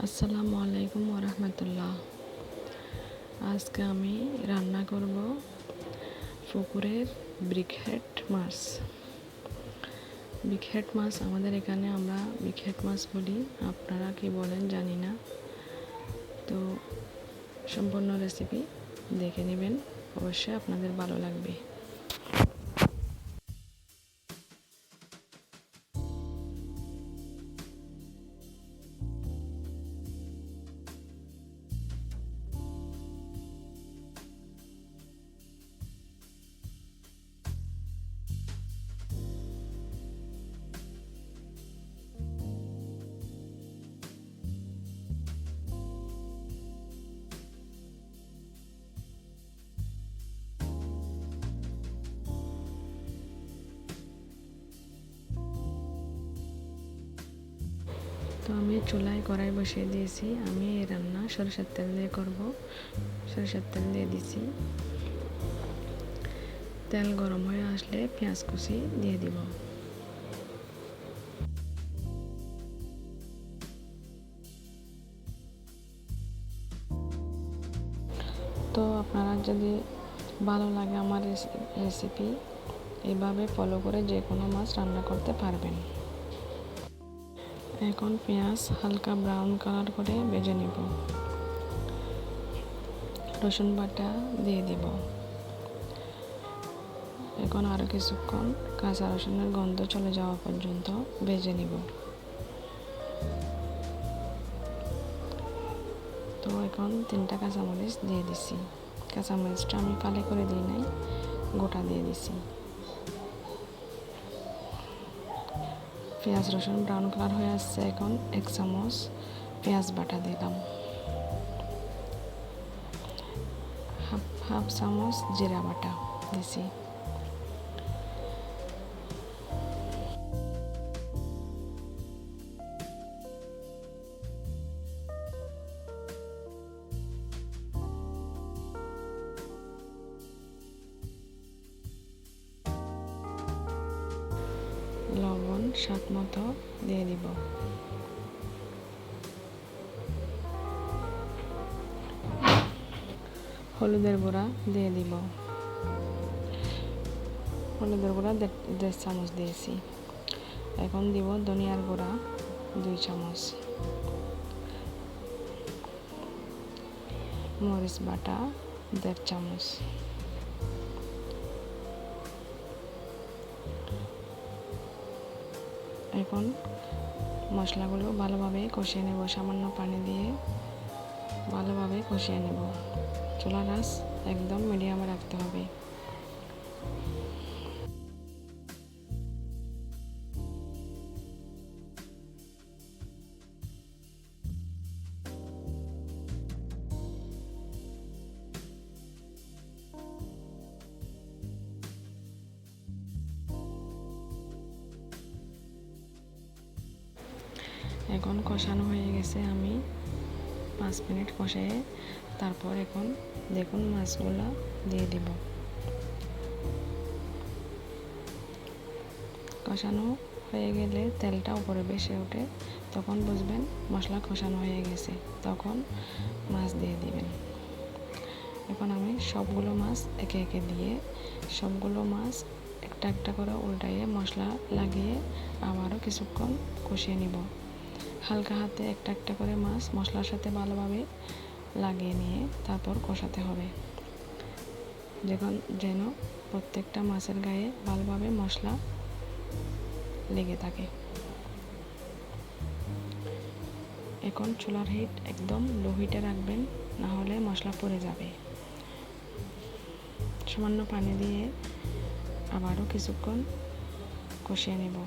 আসসালামু আলাইকুম ওরহমতুল্লাহ। আজকে আমি রান্না করব পুকুরের ব্রিকহেড মাছ। ব্রিকহেড মাছ আমাদের এখানে আমরা ব্রিকহেড মাছ বলি, আপনারা কি বলেন জানি না। তো সম্পূর্ণ রেসিপি দেখে নেবেন, অবশ্যই আপনাদের ভালো লাগবে। তো আমি চুলায় কড়াই বসিয়ে দিয়েছি। আমি এই রান্না সরিষার তেল দিয়ে করব। সরিষার তেল দিয়ে দিছি। তেল গরম হয়ে আসলে পেঁয়াজ কুচি দিয়ে দিব। তো আপনারা যদি ভালো লাগে আমার রেসিপি, এভাবে ফলো করে যে কোনো মাছ রান্না করতে পারবেন। এখন পেঁয়াজ হালকা ব্রাউন কালার করে ভেজে নেব। রসুন বাটা দিয়ে দিব। এখন আরও কিছুক্ষণ কাঁচা রসুনের গন্ধ চলে যাওয়া পর্যন্ত ভেজে নিব। তো এখন 3টা কাঁচামরিচ দিয়ে দিছি। কাঁচামরিচটা আমি ফালি করে দিই নাই, গোটা দিয়ে দিছি। পেঁয়াজ রসুন ব্রাউন কালার হয়ে আসছে। এখন 1 চামচ পেঁয়াজ বাটা দিলাম। হাফ চামচ জিরা বাটা দিছি। লবণ স্বাদ মতো দিয়ে দিব। হলুদের গুঁড়া দিয়ে দিব। হলুদের গুঁড়া 1.5 চামচ দিয়েছি। এখন দিব ধনিয়ার গুঁড়া 2 চামচ, মরিচ বাটা 1.5 চামচ, এখন মশলাগুলো ভালোভাবে কষিয়ে নেব। সামান্য পানি দিয়ে ভালোভাবে কষিয়ে নেব। চুলার আঁচ একদম মিডিয়ামে রাখতে হবে। এখন কষানো হয়ে গেছে। আমি 5 মিনিট কষিয়ে তারপর এখন দেখুন মাছগুলো দিয়ে দিব। কষানো হয়ে গেলে তেলটা উপরে ভেসে ওঠে, তখন বুঝবেন মশলা কষানো হয়ে গেছে। তখন মাছ দিয়ে দিবেন। এখন আমি সবগুলো মাছ একে একে দিয়ে সবগুলো মাছ একটা একটা করে উল্টাইয়ে মশলা লাগিয়ে আবারও কিছুক্ষণ কষিয়ে নিব। হালকা হাতে একটা একটা করে মাছ মশলার সাথে ভালোভাবে লাগিয়ে নিয়ে তারপর কষাতে হবে, যেন প্রত্যেকটা মাছের গায়ে ভালোভাবে মশলা লেগে থাকে। এখন চুলার হিট একদম লো হিটে রাখবেন, না হলে মশলা পড়ে যাবে। সামান্য পানি দিয়ে আবারও কিছুক্ষণ কষিয়ে নেব।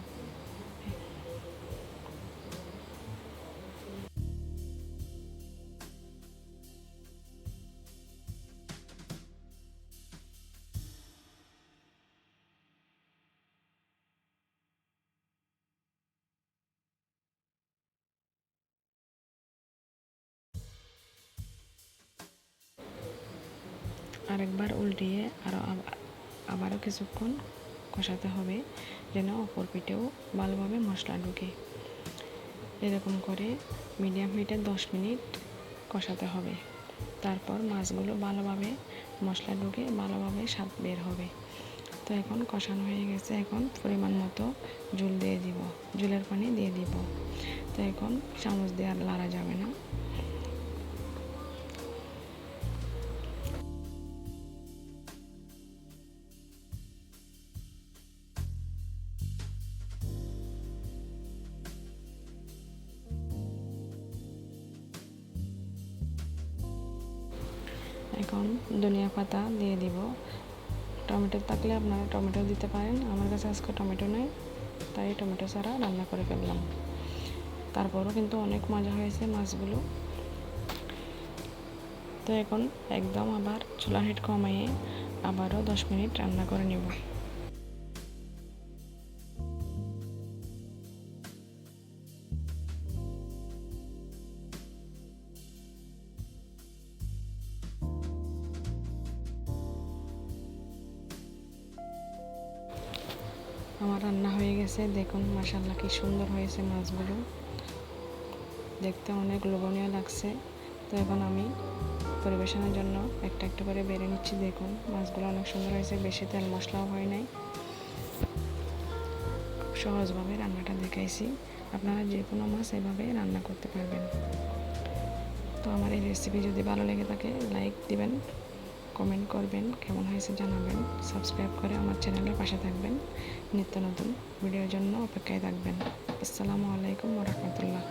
আরেকবার উল্টিয়ে আবারও কিছুক্ষণ কষাতে হবে, যেন অপর পিঠেও ভালোভাবে মশলা ঢুকে। এরকম করে মিডিয়াম হিটে 10 মিনিট কষাতে হবে। তারপর মাছগুলো ভালোভাবে মশলা ঢুকে ভালোভাবে স্বাদ বের হবে। তো এখন কষানো হয়ে গেছে, এখন পরিমাণ মতো ঝোল দিয়ে দিব, ঝোলের পানি দিয়ে দিব। তো এখন চামচ দিয়ে আর লাড়া যাবে না। এখন ধনিয়া পাতা দিয়ে দিব। টমেটো থাকলে আপনারা টমেটো দিতে পারেন, আমার কাছে আজকে টমেটো নেই, তাই টমেটো ছাড়া রান্না করে ফেললাম। তারপরও কিন্তু অনেক মজা হয়েছে মাছগুলো। তো এখন একদম আবার চুলার হিট কমিয়ে আবারও 10 মিনিট রান্না করে নেব। আমার রান্না হয়ে গেছে, দেখুন মাশাআল্লাহ কি সুন্দর হয়েছে মাছগুলো, দেখতে অনেক লোভনীয় লাগছে। তো এখন আমি পরিবেশনের জন্য একটা একটা করে বেড়ে নিচ্ছি। দেখুন মাছগুলো অনেক সুন্দর হয়েছে, বেশি তেল মশলাও হয় নাই। খুব সহজভাবে রান্নাটা দেখাইছি, আপনারা যে কোনো মাছ এভাবে রান্না করতে পারবেন। তো আমার এই রেসিপি যদি ভালো লেগে থাকে লাইক দিবেন, কমেন্ট করবেন, কেমন হয়েছে জানাবেন, সাবস্ক্রাইব করে আমার চ্যানেলের পাশে থাকবেন, নিত্য নতুন ভিডিওর জন্য অপেক্ষায় থাকবেন। আসসালামু আলাইকুম ওয়া রাহমাতুল্লাহ।